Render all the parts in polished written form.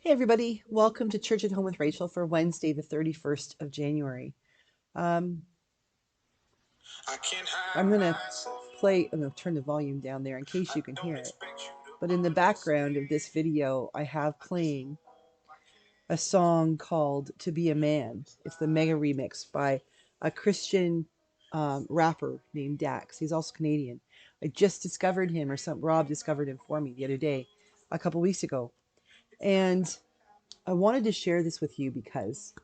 Hey, everybody. Welcome to Church at Home with Rachel for Wednesday, the 31st of January. Um, I'm going to I'm going to turn the volume down there in case you can hear it. But in the background of this video, I have playing a song called To Be a Man. It's the mega remix by a Christian rapper named Dax. He's also Canadian. I just discovered him, or Rob discovered him for me the other day, a couple weeks ago. And I wanted to share this with you because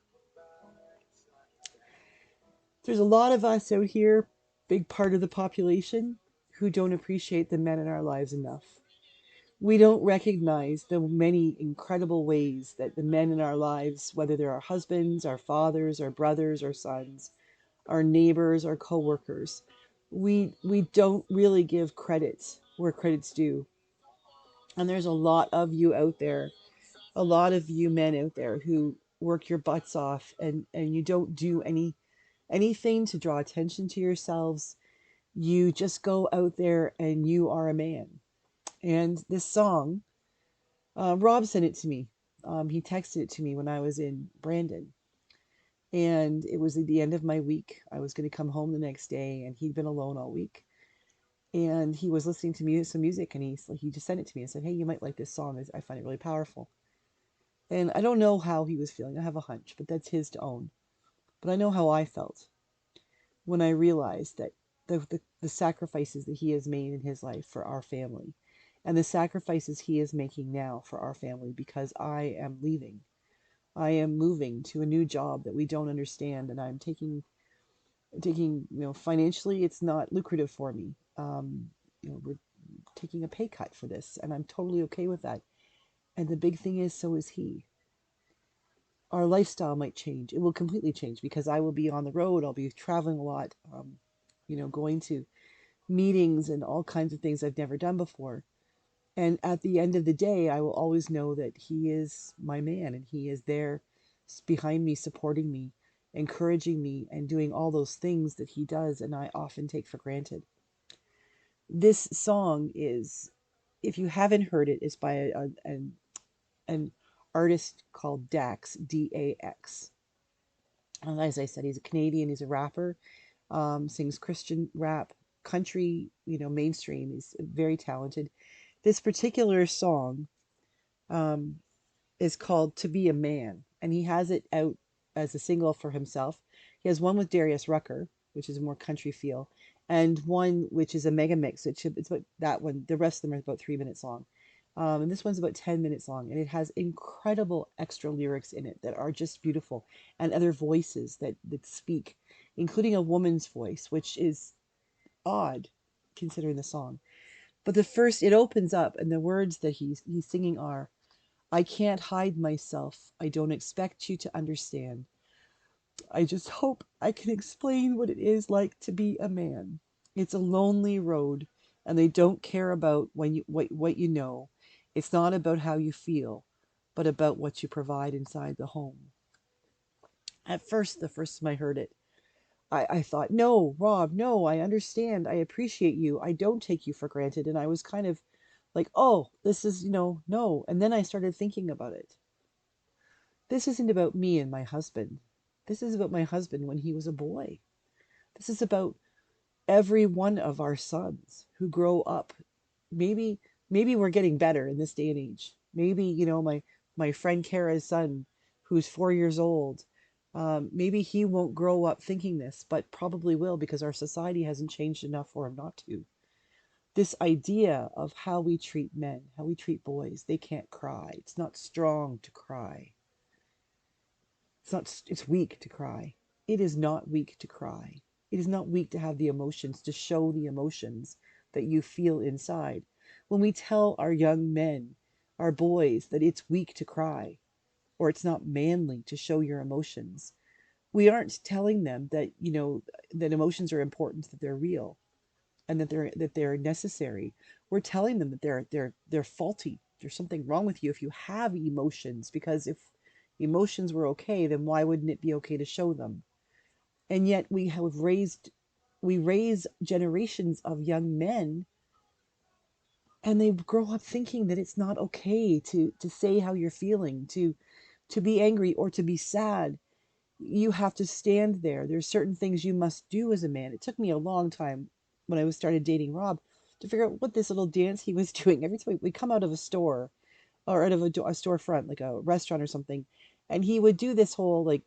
there's a lot of us out here, big part of the population, who don't appreciate the men in our lives enough. We don't recognize the many incredible ways that the men in our lives, whether they're our husbands, our fathers, our brothers, our sons, our neighbors, our coworkers, we don't really give credit where credit's due. And there's a lot of you out there, a lot of you men out there who work your butts off and you don't do anything to draw attention to yourselves. You just go out there and you are a man. And this song, Rob sent it to me. He texted it to me when I was in Brandon. And it was at the end of my week. I was going to come home the next day, and he'd been alone all week. And he was listening to some music, and he just sent it to me and said, "Hey, you might like this song. I find it really powerful." And I don't know how he was feeling. I have a hunch, but that's his to own. But I know how I felt when I realized that the sacrifices that he has made in his life for our family and the sacrifices he is making now for our family, because I am leaving. I am moving to a new job that we don't understand, and I'm taking financially it's not lucrative for me. We're taking a pay cut for this, and I'm totally okay with that. And the big thing is, so is he. Our lifestyle might change. It will completely change because I will be on the road. I'll be traveling a lot, going to meetings and all kinds of things I've never done before. And at the end of the day, I will always know that he is my man and he is there behind me, supporting me, encouraging me, and doing all those things that he does and I often take for granted. This song is, if you haven't heard it, it's by an artist called Dax, Dax. And as I said, he's a Canadian, he's a rapper, sings Christian rap, country, mainstream. He's very talented. This particular song um, is called To Be a Man, and he has it out as a single for himself. He has one with Darius Rucker, which is a more country feel, and one which is a mega mix. It's about that one. The rest of them are about 3 minutes long. And this one's about 10 minutes long, and it has incredible extra lyrics in it that are just beautiful, and other voices that speak, including a woman's voice, which is odd considering the song. But it opens up, and the words that he's singing are, "I can't hide myself. I don't expect you to understand. I just hope I can explain what it is like to be a man. It's a lonely road, and they don't care about what you know. It's not about how you feel, but about what you provide inside the home." At first, the first time I heard it, I thought, no, Rob, no, I understand. I appreciate you. I don't take you for granted. And I was kind of like, oh, this is, no. And then I started thinking about it. This isn't about me and my husband. This is about my husband when he was a boy. This is about every one of our sons who grow up. Maybe maybe we're getting better in this day and age. Maybe, my friend Kara's son, who's 4 years old, maybe he won't grow up thinking this, but probably will because our society hasn't changed enough for him not to. This idea of how we treat men, how we treat boys, they can't cry. It's not strong to cry. It's weak to cry. It is not weak to cry. It is not weak to have the emotions, to show the emotions that you feel inside. When we tell our young men, our boys, that it's weak to cry, or it's not manly to show your emotions, we aren't telling them that, that emotions are important, that they're real, and that they're necessary. We're telling them that they're faulty. There's something wrong with you if you have emotions, because if emotions were okay, then why wouldn't it be okay to show them? And yet we raise generations of young men And they grow up thinking that it's not okay to say how you're feeling, to be angry or to be sad. You have to stand there. There's certain things you must do as a man. It took me a long time when I was started dating Rob to figure out what this little dance he was doing. Every time we come out of a store or out of a storefront, like a restaurant or something, and he would do this whole like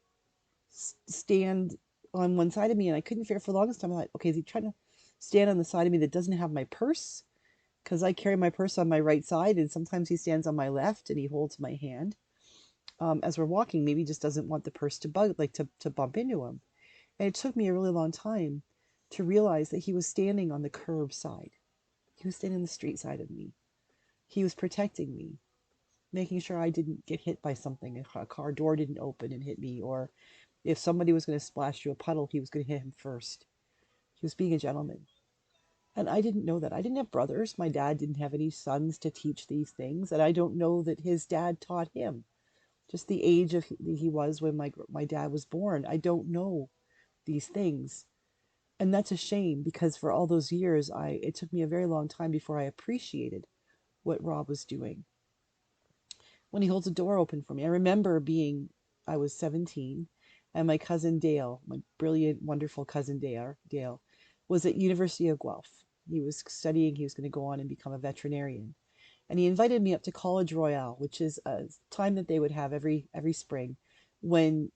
stand on one side of me, and I couldn't figure for the longest time. I'm like, okay, is he trying to stand on the side of me that doesn't have my purse? Because I carry my purse on my right side, and sometimes he stands on my left and he holds my hand as we're walking. Maybe he just doesn't want the purse to bug, like to bump into him. And it took me a really long time to realize that he was standing on the curb side. He was standing on the street side of me. He was protecting me, making sure I didn't get hit by something. If a car door didn't open and hit me, or if somebody was going to splash through a puddle, he was going to hit him first. He was being a gentleman. And I didn't know that. I didn't have brothers. My dad didn't have any sons to teach these things. And I don't know that his dad taught him. Just the age of he was when my dad was born. I don't know these things. And that's a shame because for all those years, it took me a very long time before I appreciated what Rob was doing. When he holds a door open for me, I was 17, and my cousin Dale, my brilliant, wonderful cousin Dale, was at University of Guelph. He was studying, he was going to go on and become a veterinarian. And he invited me up to College Royale, which is a time that they would have every spring when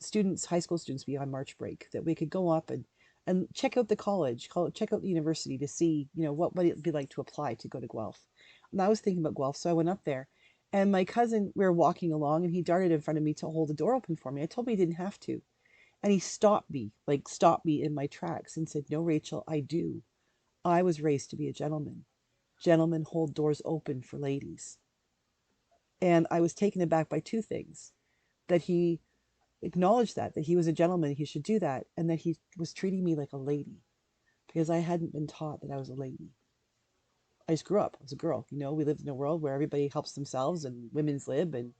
high school students, be on March break, that we could go up and check out the check out the university to see, what would it be like to apply to go to Guelph. And I was thinking about Guelph, so I went up there. And my cousin, we were walking along, and he darted in front of me to hold the door open for me. I told him he didn't have to. And he stopped me in my tracks and said, "No, Rachel, I do. I was raised to be a gentleman. Gentlemen hold doors open for ladies." And I was taken aback by two things: that he acknowledged that he was a gentleman, he should do that, and that he was treating me like a lady because I hadn't been taught that I was a lady. I just grew up as a girl. We lived in a world where everybody helps themselves and women's lib and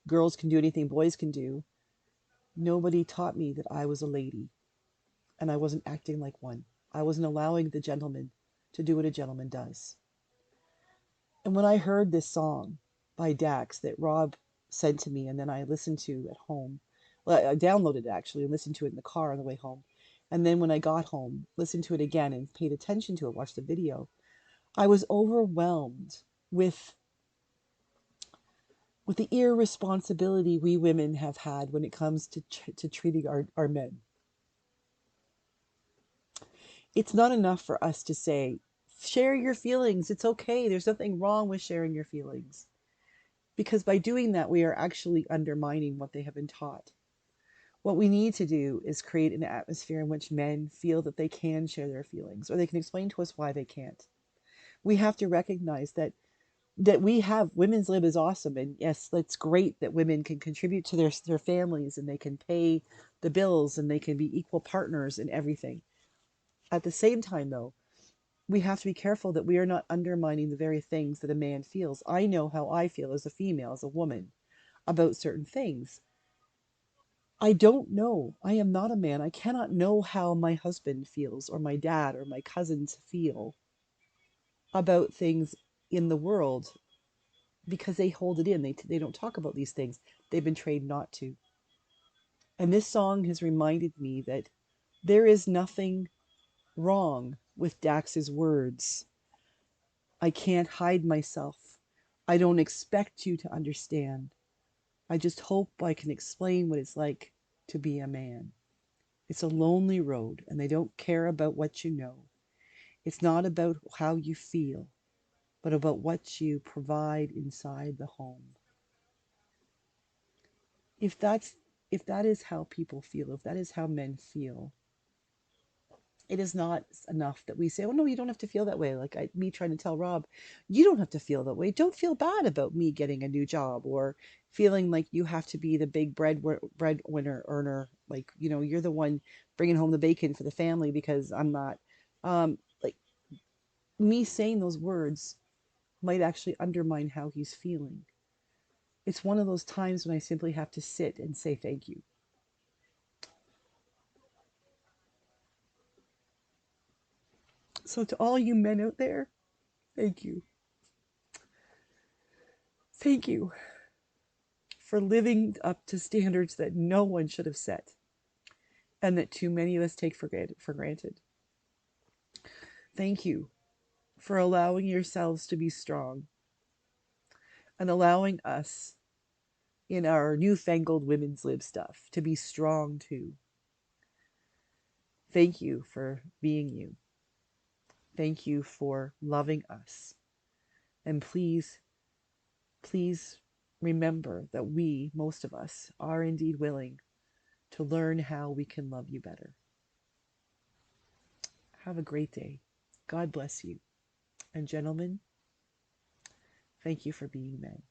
girls can do anything boys can do. Nobody taught me that I was a lady, and I wasn't acting like one. I wasn't allowing the gentleman to do what a gentleman does. And when I heard this song by Dax that Rob sent to me and then I listened to at home, well, I downloaded it actually and listened to it in the car on the way home. And then when I got home, listened to it again and paid attention to it, watched the video, I was overwhelmed with the irresponsibility we women have had when it comes to treating our men. It's not enough for us to say, share your feelings. It's okay. There's nothing wrong with sharing your feelings. Because by doing that, we are actually undermining what they have been taught. What we need to do is create an atmosphere in which men feel that they can share their feelings, or they can explain to us why they can't. We have to recognize that we have women's lib is awesome, and yes, it's great that women can contribute to their families and they can pay the bills and they can be equal partners in everything. At the same time, though, we have to be careful that we are not undermining the very things that a man feels. I know how I feel as a female, as a woman, about certain things. I don't know. I am not a man. I cannot know how my husband feels, or my dad, or my cousins feel about things in the world because they hold it in. They don't talk about these things. They've been trained not to. And this song has reminded me that there is nothing wrong with Dax's words. I can't hide myself. I don't expect you to understand. I just hope I can explain what it's like to be a man. It's a lonely road, and they don't care about what you know. It's not about how you feel, but about what you provide inside the home. If that's if that is how people feel, if that is how men feel, it is not enough that we say, "Oh no, you don't have to feel that way." Like me trying to tell Rob, "You don't have to feel that way. Don't feel bad about me getting a new job or feeling like you have to be the big breadwinner earner. Like you're the one bringing home the bacon for the family because I'm not." Like me saying those words might actually undermine how he's feeling. It's one of those times when I simply have to sit and say thank you. So to all you men out there, thank you. Thank you for living up to standards that no one should have set and that too many of us take for granted. Thank you for allowing yourselves to be strong and allowing us in our newfangled women's lib stuff to be strong too. Thank you for being you. Thank you for loving us. And please, please remember that we, most of us, are indeed willing to learn how we can love you better. Have a great day. God bless you. And gentlemen, thank you for being men.